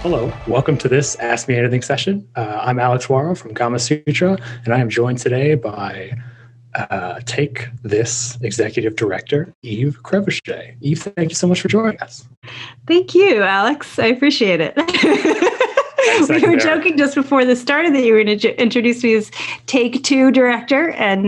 Hello, welcome to this Ask Me Anything session. I'm Alex Waro from Gama Sutra, and I am joined today by Take This Executive Director, Eve Crevoshay. Eve, thank you so much for joining us. Thank you, Alex. I appreciate it. We were joking just before this started that you were going to introduce me as Take Two Director, and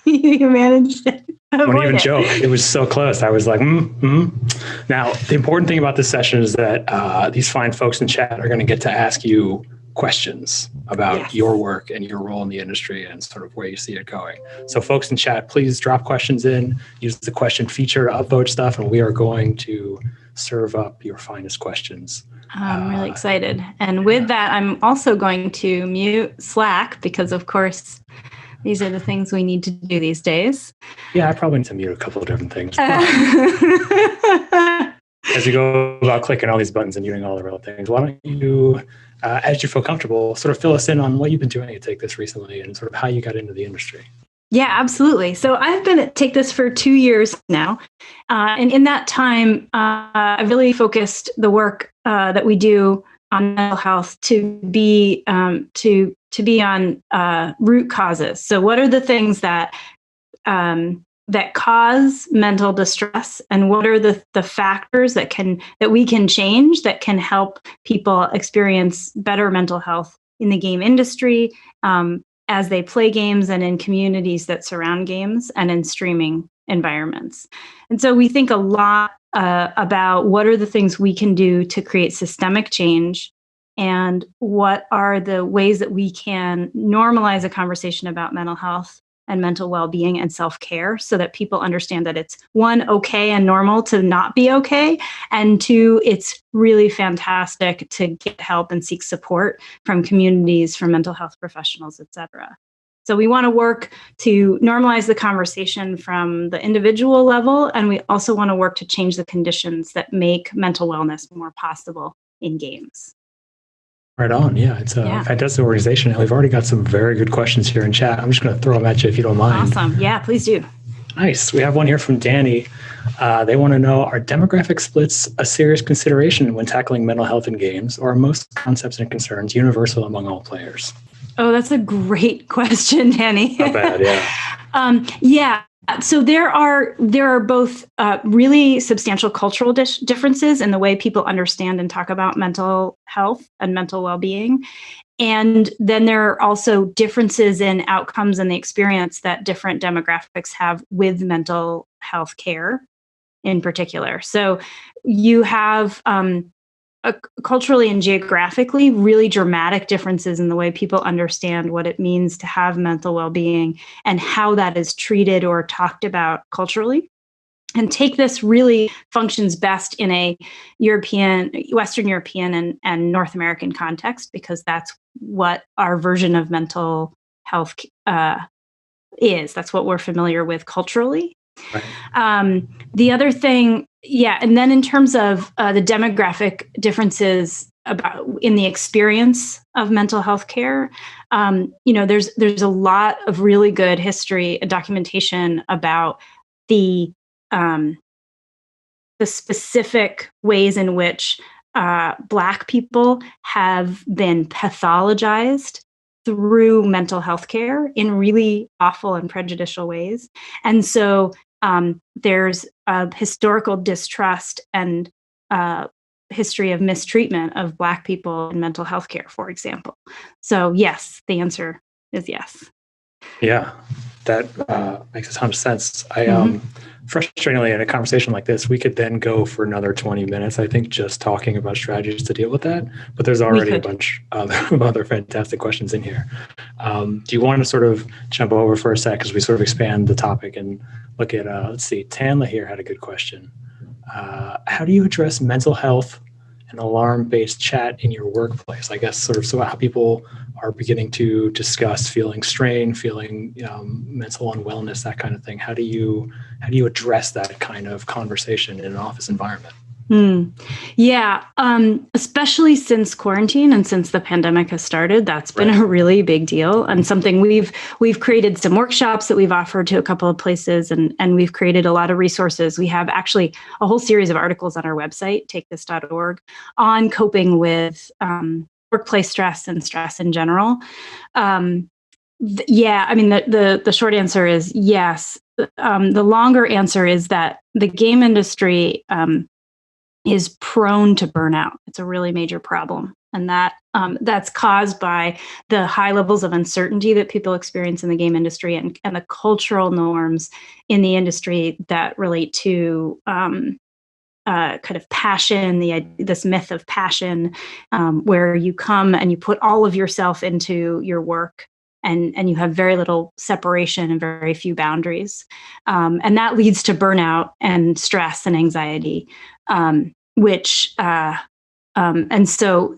you managed it. Don't even joke. It was so close. I was like, Now, the important thing about this session is that these fine folks in chat are going to get to ask you questions about your work and your role in the industry and sort of where you see it going. So folks in chat, please drop questions in, use the question feature to upvote stuff, and we are going to serve up your finest questions. I'm really excited. And with that, I'm also going to mute Slack because, of course, these are the things we need to do these days. Yeah, I probably need to mute a couple of different things. As you go about clicking all these buttons and doing all the real things, why don't you, as you feel comfortable, sort of fill us in on what you've been doing at Take This recently and sort of how you got into the industry. Yeah, absolutely. So I've been at Take This for 2 years now. And in that time, I really focused the work that we do on mental health to be on root causes. So what are the things that that cause mental distress, and what are the factors that we can change that can help people experience better mental health in the game industry, as they play games and in communities that surround games and in streaming environments. And so we think a lot about what are the things we can do to create systemic change, and what are the ways that we can normalize a conversation about mental health and mental well-being and self-care so that people understand that it's, one, okay and normal to not be okay, and two, it's really fantastic to get help and seek support from communities, from mental health professionals, et cetera. So we want to work to normalize the conversation from the individual level, and we also want to work to change the conditions that make mental wellness more possible in games. Right on. Yeah, it's a fantastic organization. And we've already got some very good questions here in chat. I'm just going to throw them at you if you don't mind. Awesome. Yeah, please do. Nice. We have one here from Danny. They want to know, are demographic splits a serious consideration when tackling mental health in games, or are most concepts and concerns universal among all players? Oh, that's a great question, Danny. Not bad, yeah. Yeah. So there are both really substantial cultural differences in the way people understand and talk about mental health and mental well-being. And then there are also differences in outcomes and the experience that different demographics have with mental health care in particular. So you have culturally and geographically really dramatic differences in the way people understand what it means to have mental well-being and how that is treated or talked about culturally. And Take This really functions best in a Western European and North American context, because that's what our version of mental health is. That's what we're familiar with culturally. Right. The other thing, and then in terms of the demographic differences in the experience of mental health care, there's a lot of really good history and documentation about the specific ways in which Black people have been pathologized through mental health care in really awful and prejudicial ways. And so there's a historical distrust and history of mistreatment of Black people in mental health care, for example. So yes, the answer is yes. Yeah, that makes a ton of sense. Frustratingly, in a conversation like this, we could then go for another 20 minutes, I think, just talking about strategies to deal with that. But there's already a bunch of other fantastic questions in here. Do you want to sort of jump over for a sec as we sort of expand the topic and look at, let's see, Tanla here had a good question. How do you address mental health and alarm-based chat in your workplace? I guess sort of so how people are beginning to discuss feeling strain, feeling mental unwellness, that kind of thing. How do you address that kind of conversation in an office environment? Yeah, especially since quarantine and since the pandemic has started, that's been a really big deal, and something we've created some workshops that we've offered to a couple of places, and we've created a lot of resources. We have actually a whole series of articles on our website, takethis.org, on coping with workplace stress and stress in general. Yeah, I mean, the short answer is yes. The longer answer is that the game industry is prone to burnout. It's a really major problem. And that's caused by the high levels of uncertainty that people experience in the game industry and the cultural norms in the industry that relate to kind of passion, this myth of passion, where you come and you put all of yourself into your work and you have very little separation and very few boundaries. And that leads to burnout and stress and anxiety. And so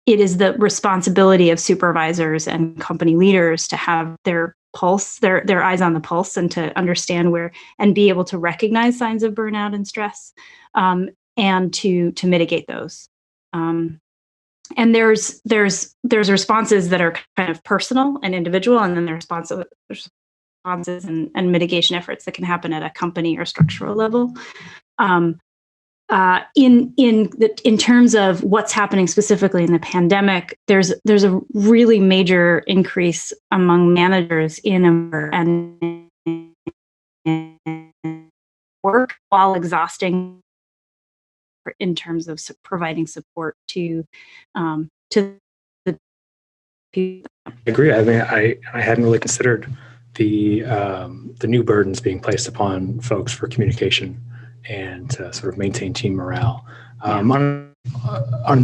it is the responsibility of supervisors and company leaders to have their pulse, their eyes on the pulse, and to understand where and be able to recognize signs of burnout and stress, and to mitigate those. And there's responses that are kind of personal and individual, and then there's responses and mitigation efforts that can happen at a company or structural level. In terms of what's happening specifically in the pandemic, there's a really major increase among managers in work while exhausting in terms of providing support to the people. I agree. I mean, I hadn't really considered the new burdens being placed upon folks for communication and to sort of maintain team morale. On an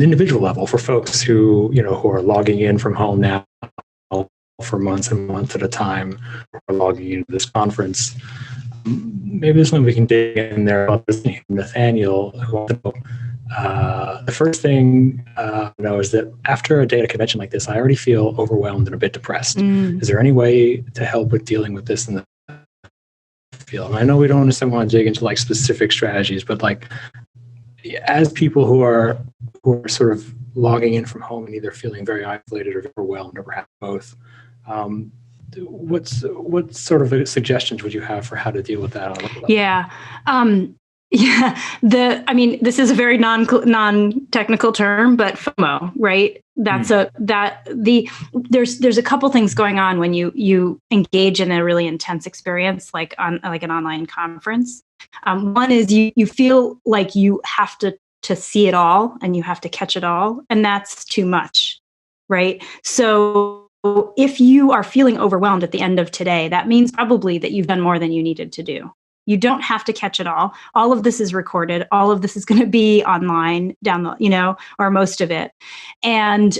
individual level, for folks who are logging in from home now for months and months at a time, or logging into this conference, maybe there's something we can dig in there. Nathaniel, who wants to know, the first thing I know is that after a day at a convention like this, I already feel overwhelmed and a bit depressed. Is there any way to help with dealing with this in the field? And I know we don't necessarily want to dig into like specific strategies, but like as people who are sort of logging in from home and either feeling very isolated or overwhelmed or perhaps both, what sort of suggestions would you have for how to deal with that on a level? Yeah. I mean, this is a very non-technical term, but FOMO, right? There's a couple things going on when you engage in a really intense experience, like an online conference. One is you feel like you have to see it all and you have to catch it all, and that's too much, right? So if you are feeling overwhelmed at the end of today, that means probably that you've done more than you needed to do. You don't have to catch it all. All of this is recorded. All of this is going to be online or most of it. And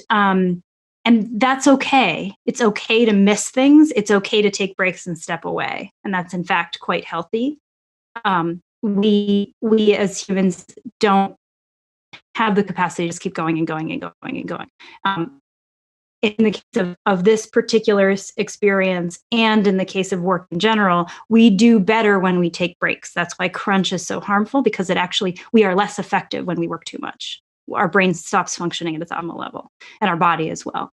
that's okay. It's okay to miss things. It's okay to take breaks and step away. And that's in fact quite healthy. We as humans don't have the capacity to just keep going and going and going and going. In the case of this particular experience, and in the case of work in general, we do better when we take breaks. That's why crunch is so harmful, because we are less effective when we work too much. Our brain stops functioning at its optimal level, and our body as well.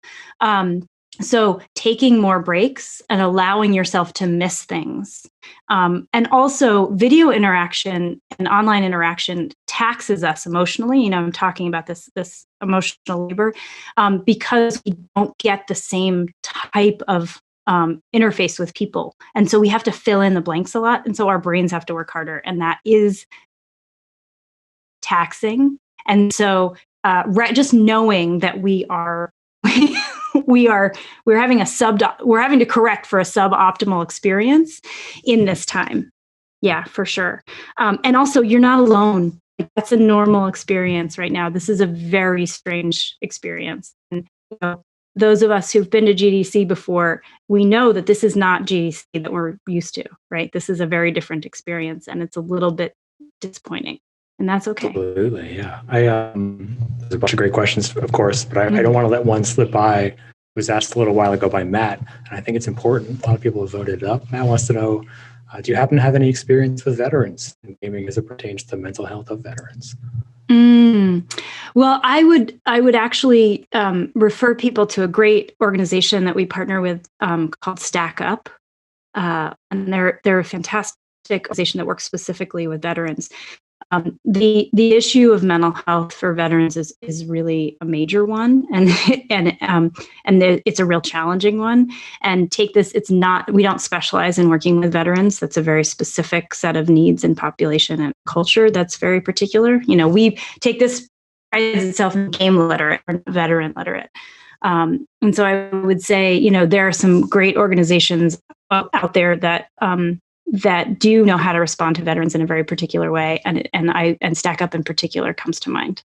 So taking more breaks and allowing yourself to miss things. And also video interaction and online interaction taxes us emotionally. I'm talking about this emotional labor, because we don't get the same type of interface with people. And so we have to fill in the blanks a lot. And so our brains have to work harder, and that is taxing. And so just knowing that we're having to correct for a suboptimal experience in this time. Yeah, for sure. And also, you're not alone. That's a normal experience right now. This is a very strange experience. And those of us who've been to GDC before, we know that this is not GDC that we're used to, right? This is a very different experience, and it's a little bit disappointing. And that's okay. Absolutely, yeah. There's a bunch of great questions, of course, but I don't want to let one slip by. It was asked a little while ago by Matt, and I think it's important. A lot of people have voted it up. Matt wants to know, Do you happen to have any experience with veterans in gaming as it pertains to the mental health of veterans? Well, I would actually refer people to a great organization that we partner with called Stack Up, and they're a fantastic organization that works specifically with veterans. The issue of mental health for veterans is really a major one, and it's a real challenging one. And take this, we don't specialize in working with veterans. That's a very specific set of needs and population and culture that's very particular. We take this prides itself in game literate or veteran literate. And so I would say, there are some great organizations out there that do know how to respond to veterans in a very particular way, and Stack Up in particular comes to mind.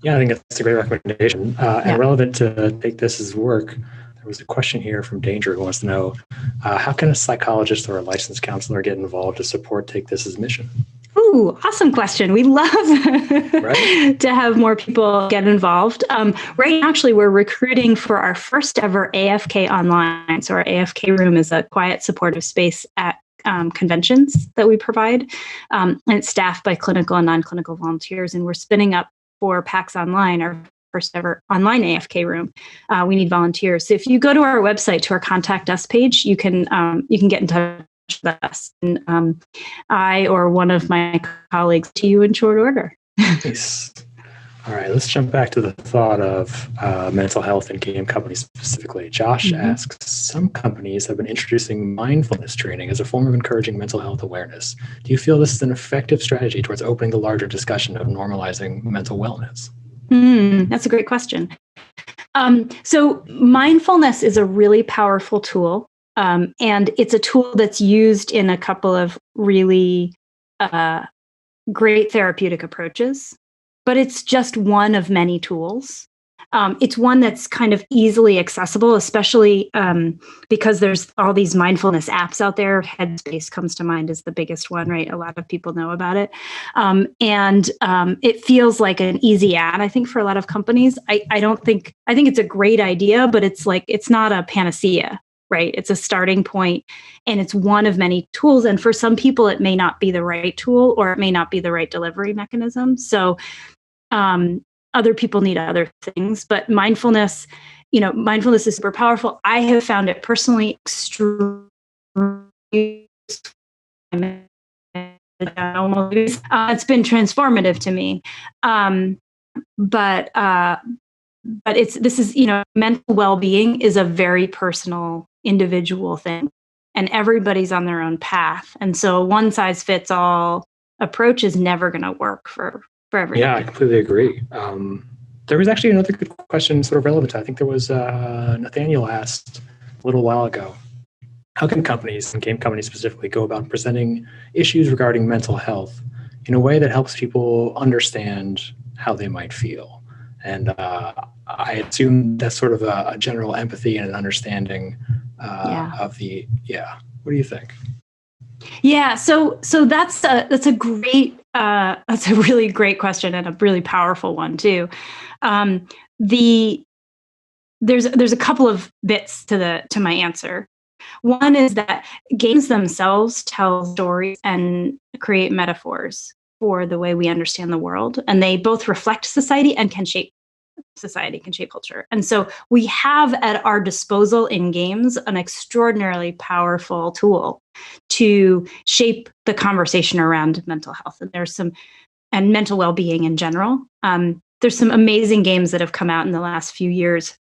Yeah, I think that's a great recommendation. And relevant to Take This's work, there was a question here from Danger who wants to know, how can a psychologist or a licensed counselor get involved to support Take This's mission? Ooh, awesome question. We love to have more people get involved. Right now, actually, we're recruiting for our first ever AFK online. So our AFK room is a quiet, supportive space at conventions that we provide. And it's staffed by clinical and non-clinical volunteers. And we're spinning up for PAX Online, our first ever online AFK room. We need volunteers. So if you go to our website, to our Contact Us page, you can get in touch with us. And I or one of my colleagues to you in short order. Nice. All right, let's jump back to the thought of mental health in game companies specifically. Josh asks, some companies have been introducing mindfulness training as a form of encouraging mental health awareness. Do you feel this is an effective strategy towards opening the larger discussion of normalizing mental wellness? That's a great question. So mindfulness is a really powerful tool. And it's a tool that's used in a couple of really great therapeutic approaches, but it's just one of many tools. It's one that's kind of easily accessible, especially because there's all these mindfulness apps out there. Headspace comes to mind as the biggest one, right? A lot of people know about it. And it feels like an easy ad, I think, for a lot of companies. I think it's a great idea, but it's not a panacea. Right. It's a starting point, and it's one of many tools. And for some people, it may not be the right tool, or it may not be the right delivery mechanism. So other people need other things. But mindfulness is super powerful. I have found it personally extremely useful. It's been transformative to me. But mental well-being is a very personal, individual thing, and everybody's on their own path. And so one size fits all approach is never going to work for everybody. Yeah, I completely agree. There was actually another good question sort of relevant. I think there was Nathaniel asked a little while ago, how can companies, and game companies specifically, go about presenting issues regarding mental health in a way that helps people understand how they might feel? And I assume that's sort of a general empathy and an understanding of the, What do you think? Yeah, so that's a really great question, and a really powerful one too. There's a couple of bits to my answer. One is that games themselves tell stories and create metaphors for the way we understand the world, and they both reflect society and can shape culture. And so we have at our disposal in games an extraordinarily powerful tool to shape the conversation around mental health. And mental well-being in general. There's some amazing games that have come out in the last few years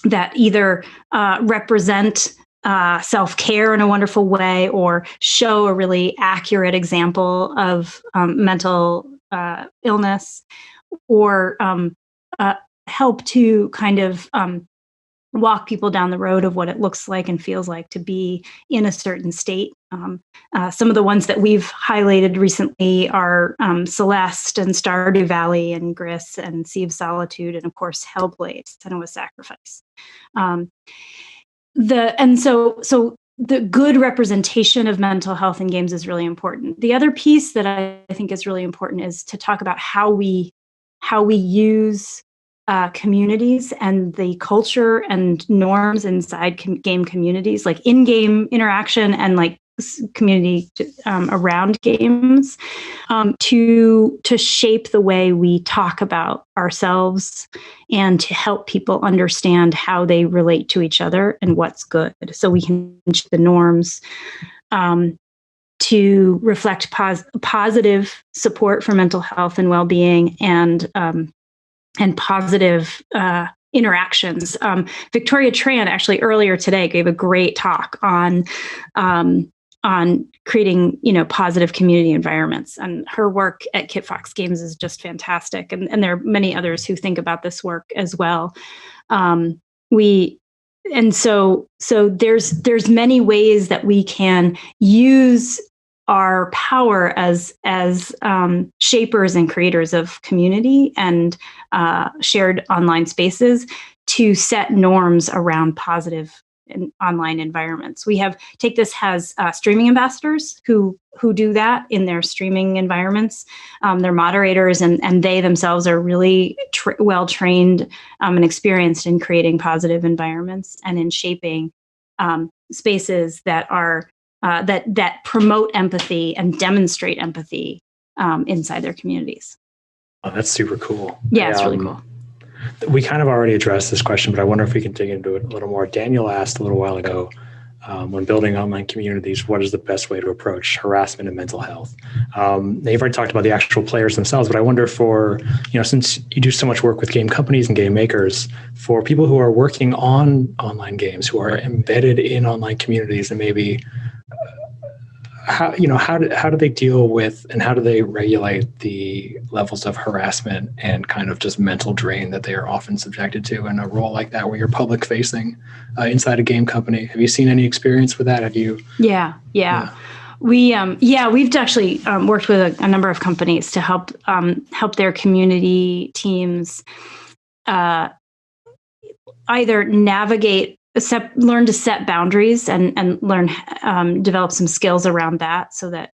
that either represent self-care in a wonderful way, or show a really accurate example of mental illness, or help to kind of walk people down the road of what it looks like and feels like to be in a certain state. Some of the ones that we've highlighted recently are Celeste and Stardew Valley and Gris and Sea of Solitude, and of course Hellblade, Senua's Sacrifice. So the good representation of mental health in games is really important. The other piece that I think is really important is to talk about how we use communities and the culture and norms inside game communities, like in-game interaction and like community around games, to shape the way we talk about ourselves and to help people understand how they relate to each other and what's good, so we can change the norms to reflect positive support for mental health and well-being, and positive interactions. Victoria Tran actually earlier today gave a great talk on creating, positive community environments, and her work at Kit Fox Games is just fantastic. And there are many others who think about this work as well. So there's many ways that we can use our power as shapers and creators of community and shared online spaces to set norms around positive online environments. Take This has streaming ambassadors who do that in their streaming environments. They're moderators, and they themselves are really well trained and experienced in creating positive environments and in shaping spaces that are that promote empathy and demonstrate empathy inside their communities. Oh, that's super cool. Yeah, it's really cool. We kind of already addressed this question, but I wonder if we can dig into it a little more. Daniel asked a little while ago, when building online communities, what is the best way to approach harassment and mental health? They've already talked about the actual players themselves, but I wonder since you do so much work with game companies and game makers, for people who are working on online games, who are embedded in online communities, and maybe how do they deal with, and how do they regulate the levels of harassment and kind of just mental drain that they are often subjected to in a role like that, where you're public facing inside a game company? Have you seen any experience with that? Have you? Yeah. We've actually worked with a number of companies to help their community teams either navigate, learn to set boundaries and learn, develop some skills around that, so that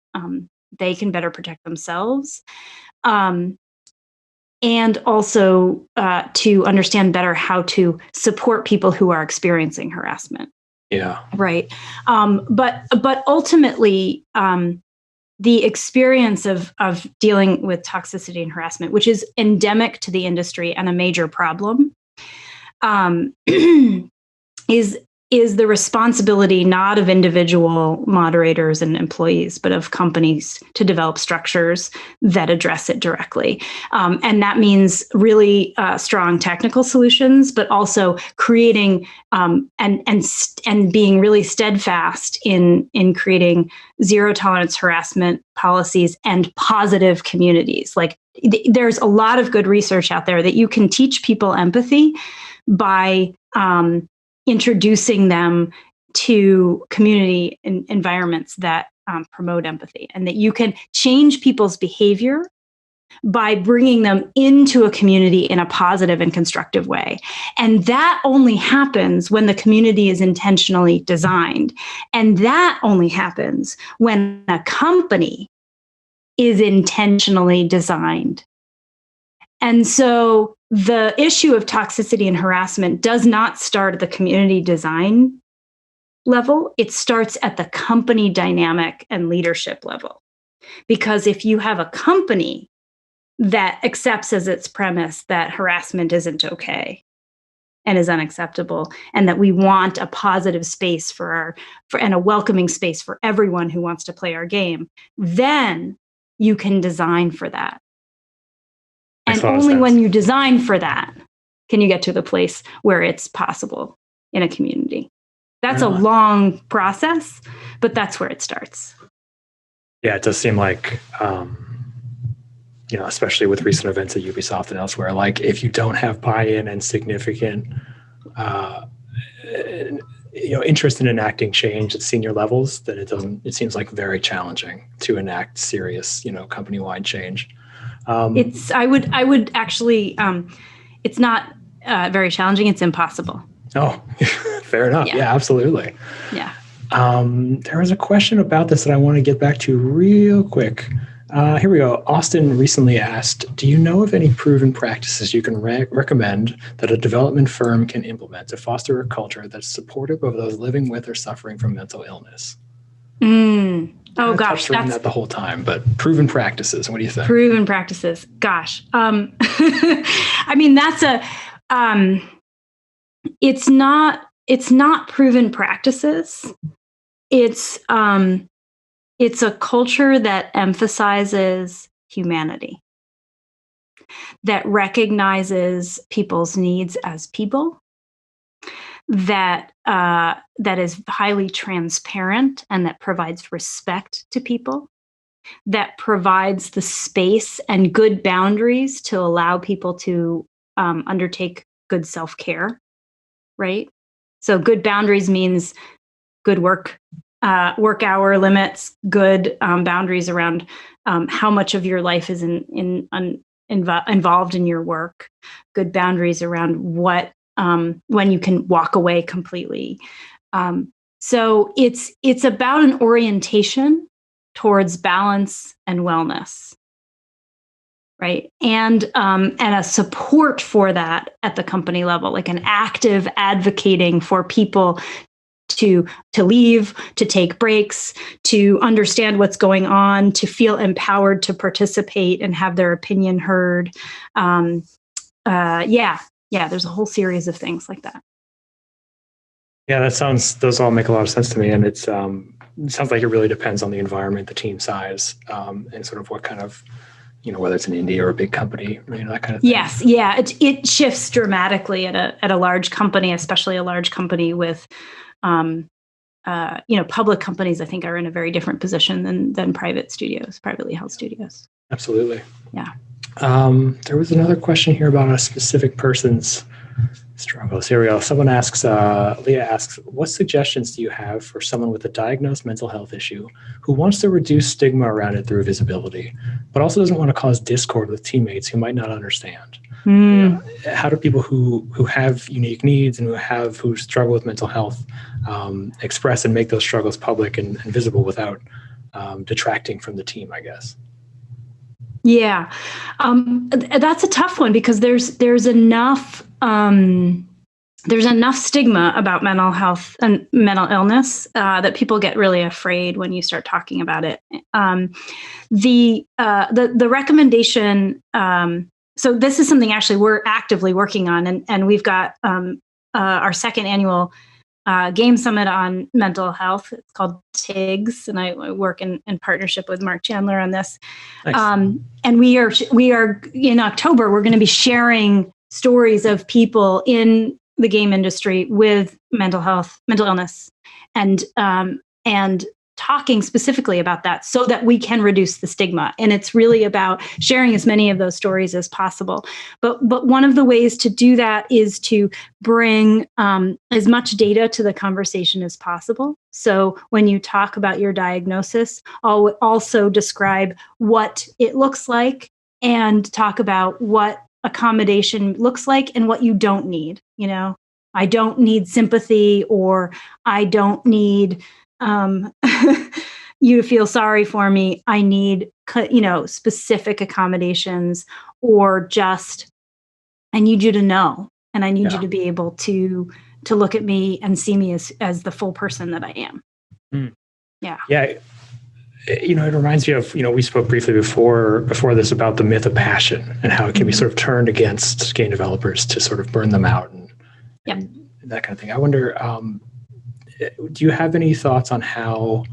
they can better protect themselves. And also to understand better how to support people who are experiencing harassment. Yeah. Right. But ultimately, the experience of dealing with toxicity and harassment, which is endemic to the industry and a major problem, is the responsibility not of individual moderators and employees, but of companies to develop structures that address it directly. And that means really strong technical solutions, but also creating and being really steadfast in creating zero tolerance harassment policies and positive communities. Like there's a lot of good research out there that you can teach people empathy by introducing them to community environments that promote empathy, and that you can change people's behavior by bringing them into a community in a positive and constructive way. And that only happens when the community is intentionally designed. And that only happens when a company is intentionally designed. And so the issue of toxicity and harassment does not start at the community design level. It starts at the company dynamic and leadership level. Because if you have a company that accepts as its premise that harassment isn't okay and is unacceptable, and that we want a positive space and a welcoming space for everyone who wants to play our game, then you can design for that. And only when you design for that can you get to the place where it's possible in a community. That's a long process, but that's where it starts. Yeah, it does seem like, especially with recent events at Ubisoft and elsewhere, like if you don't have buy-in and significant, interest in enacting change at senior levels, then it seems like very challenging to enact serious, company-wide change. I would actually, it's not very challenging. It's impossible. Oh, fair enough. Yeah, absolutely. Yeah. There was a question about this that I want to get back to real quick. Here we go. Austin recently asked, do you know of any proven practices you can recommend that a development firm can implement to foster a culture that's supportive of those living with or suffering from mental illness? Oh gosh, touched around that the whole time. But proven practices. What do you think? Proven practices. Gosh, I mean that's it's not proven practices. It's a culture that emphasizes humanity, that recognizes people's needs as people, that is highly transparent and that provides respect to people, that provides the space and good boundaries to allow people to undertake good self-care, right? So good boundaries means good work hour limits, good boundaries around how much of your life is involved in your work, good boundaries around what when you can walk away completely. So it's about an orientation towards balance and wellness, right? And a support for that at the company level, like an active advocating for people to leave, to take breaks, to understand what's going on, to feel empowered to participate and have their opinion heard. There's a whole series of things like that. Yeah, those all make a lot of sense to me. And it sounds like it really depends on the environment, the team size, and sort of what kind of, whether it's an indie or a big company, that kind of thing. Yes. Yeah. It shifts dramatically at a large company, especially a large company with, public companies, I think, are in a very different position than private studios, privately held studios. Absolutely. Yeah. There was another question here about a specific person's struggles. Here we go. Someone asks, Leah asks, what suggestions do you have for someone with a diagnosed mental health issue who wants to reduce stigma around it through visibility, but also doesn't want to cause discord with teammates who might not understand? How do people who have unique needs and who struggle with mental health express and make those struggles public and visible without detracting from the team, I guess? Yeah, that's a tough one because there's enough stigma about mental health and mental illness that people get really afraid when you start talking about it. The recommendation. So this is something actually we're actively working on, and we've got our second annual Game Summit on mental health. It's called TIGS, and I work in partnership with Mark Chandler on this. Nice. And we are in October. We're going to be sharing stories of people in the game industry with mental illness, and talking specifically about that so that we can reduce the stigma. And it's really about sharing as many of those stories as possible. But one of the ways to do that is to bring as much data to the conversation as possible. So when you talk about your diagnosis, I'll also describe what it looks like and talk about what accommodation looks like and what you don't need. I don't need sympathy, or I don't need you to feel sorry for me. I need, specific accommodations, or just, I need you to know, and I need you to be able to look at me and see me as the full person that I am. Yeah. Yeah. It reminds me of, we spoke briefly before this about the myth of passion and how it can be sort of turned against game developers to sort of burn them out and that kind of thing. I wonder, do you have any thoughts on how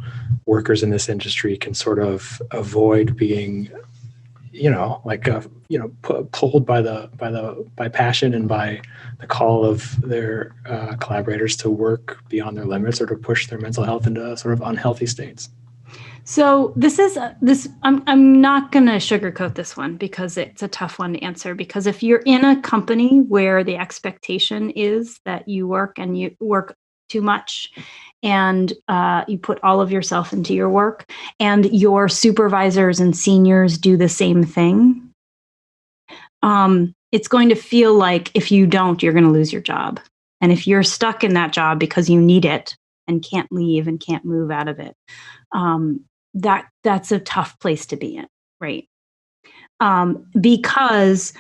workers in this industry can sort of avoid being, pulled by passion and by the call of their collaborators to work beyond their limits or to push their mental health into sort of unhealthy states? So I'm not going to sugarcoat this one because it's a tough one to answer. Because if you're in a company where the expectation is that you work too much and you put all of yourself into your work, and your supervisors and seniors do the same thing, it's going to feel like if you don't, you're going to lose your job. And if you're stuck in that job because you need it and can't leave and can't move out of it, that's a tough place to be in, right? Because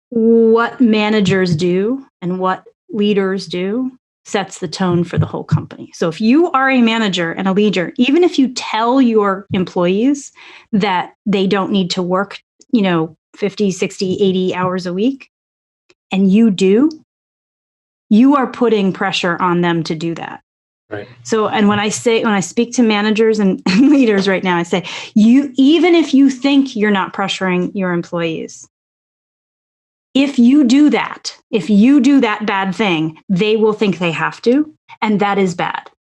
what managers do and what leaders do sets the tone for the whole company. So if you are a manager and a leader, even if you tell your employees that they don't need to work, 50, 60, 80 hours a week, and you do, you are putting pressure on them to do that. Right. So, and when I speak to managers and leaders right now, I say, even if you think you're not pressuring your employees, if you do that bad thing, they will think they have to, and that is bad.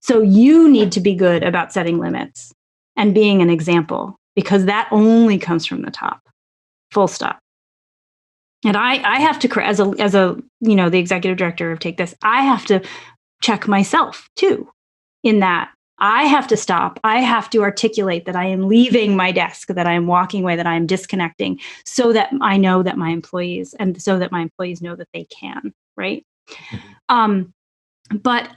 So you need to be good about setting limits and being an example, because that only comes from the top, full stop. And I have to, as a the executive director of Take This, I have to check myself too, in that I have to stop. I have to articulate that I am leaving my desk, that I am walking away, that I am disconnecting, so that I know that my employees, and so that my employees know that they can, right? But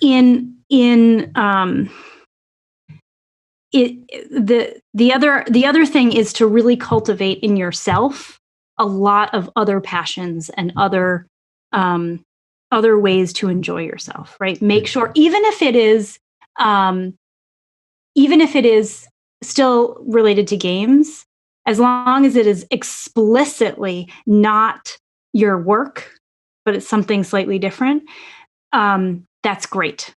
the other thing is to really cultivate in yourself a lot of other passions and other ways to enjoy yourself, right? Make sure, even if it is still related to games, as long as it is explicitly not your work, but it's something slightly different, that's great.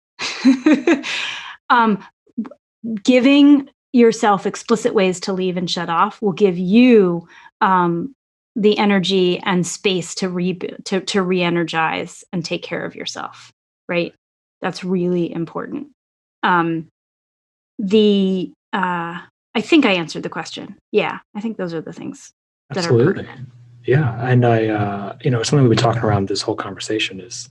Giving yourself explicit ways to leave and shut off will give you the energy and space to re-energize and take care of yourself, right? That's really important. I think I answered the question. Yeah, I think those are the things that are pertinent. Yeah, and I, something we've been talking around this whole conversation is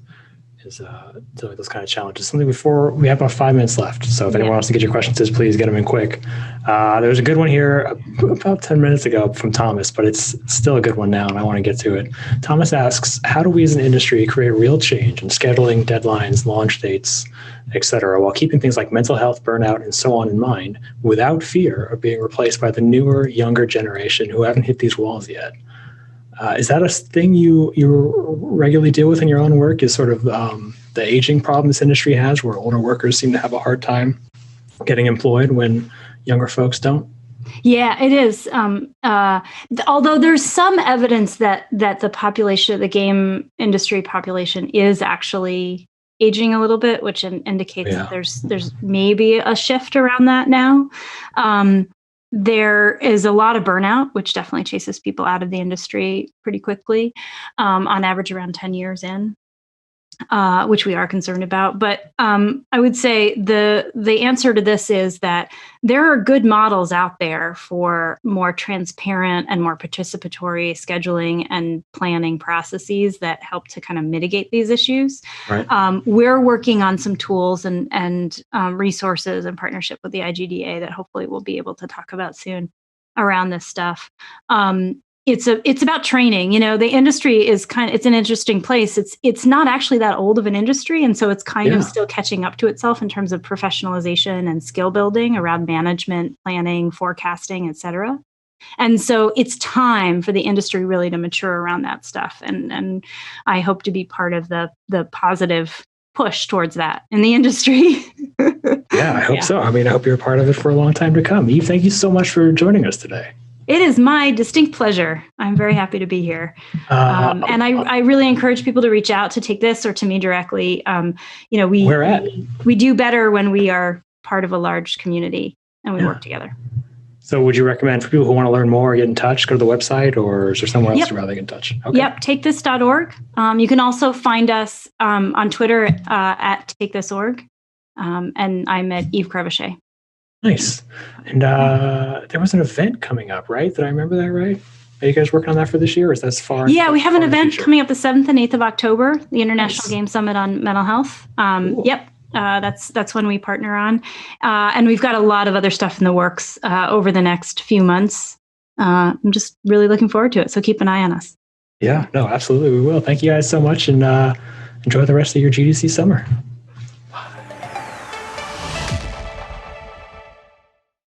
dealing with those kind of challenges. Something before we have about 5 minutes left. So if anyone wants to get your questions, please get them in quick. There's a good one here about 10 minutes ago from Thomas, but it's still a good one now, and I want to get to it. Thomas asks, how do we as an industry create real change in scheduling, deadlines, launch dates, et cetera, while keeping things like mental health, burnout, and so on in mind, without fear of being replaced by the newer, younger generation who haven't hit these walls yet? Is that a thing you regularly deal with in your own work? Is sort of the aging problem this industry has, where older workers seem to have a hard time getting employed when younger folks don't? Yeah, it is. Although there's some evidence that the population, the game industry population, is actually aging a little bit, which indicates that there's maybe a shift around that now. There is a lot of burnout, which definitely chases people out of the industry pretty quickly, on average around 10 years in, which we are concerned about. But I would say the answer to this is that there are good models out there for more transparent and more participatory scheduling and planning processes that help to kind of mitigate these issues. Right. We're working on some tools and resources in partnership with the IGDA that hopefully we'll be able to talk about soon around this stuff. It's about training. The industry is it's an interesting place. It's not actually that old of an industry. And so it's kind of still catching up to itself in terms of professionalization and skill building around management, planning, forecasting, et cetera. And so it's time for the industry really to mature around that stuff. And I hope to be part of the positive push towards that in the industry. Yeah, I hope so. I hope you're a part of it for a long time to come. Eve, thank you so much for joining us today. It is my distinct pleasure. I'm very happy to be here. And I really encourage people to reach out to Take This or to me directly. We do better when we are part of a large community and we work together. So would you recommend for people who want to learn more, get in touch, go to the website, or is there somewhere else you'd rather get in touch? Okay. Yep, takethis.org. You can also find us on Twitter at takethis.org. And I'm at Eve Crevoshay. Nice. And there was an event coming up, right? Did I remember that right? Are you guys working on that for this year, or is that far? Yeah, we have an event coming up the 7th and 8th of October, the International Game Summit on Mental Health. Cool. Yep. That's when we partner on. And we've got a lot of other stuff in the works over the next few months. I'm just really looking forward to it. So keep an eye on us. Yeah, no, absolutely. We will. Thank you guys so much, and enjoy the rest of your GDC summer.